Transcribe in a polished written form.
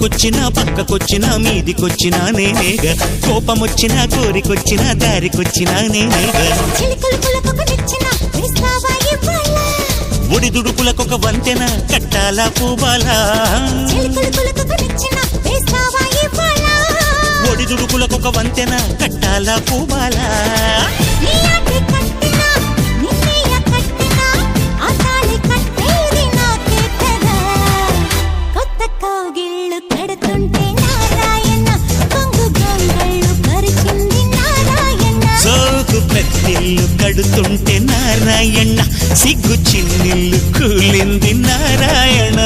ముందుకొచ్చినా పక్కకొచ్చినా మీదికొచ్చినా నేనేగా కోపమొచ్చినా కోరికొచ్చినా దారికొచ్చినా నేనేగా ఒడిదుడుకులకొక వంతెన కట్టాలా పూబాలా ఒడిదుడుకులకొక వంతెన కట్టాలా పూబాలా సోకు పెద్దిల్లు కడుతుంటే నారాయణ సిగ్గు చిన్నిల్లు కూలింది నారాయణ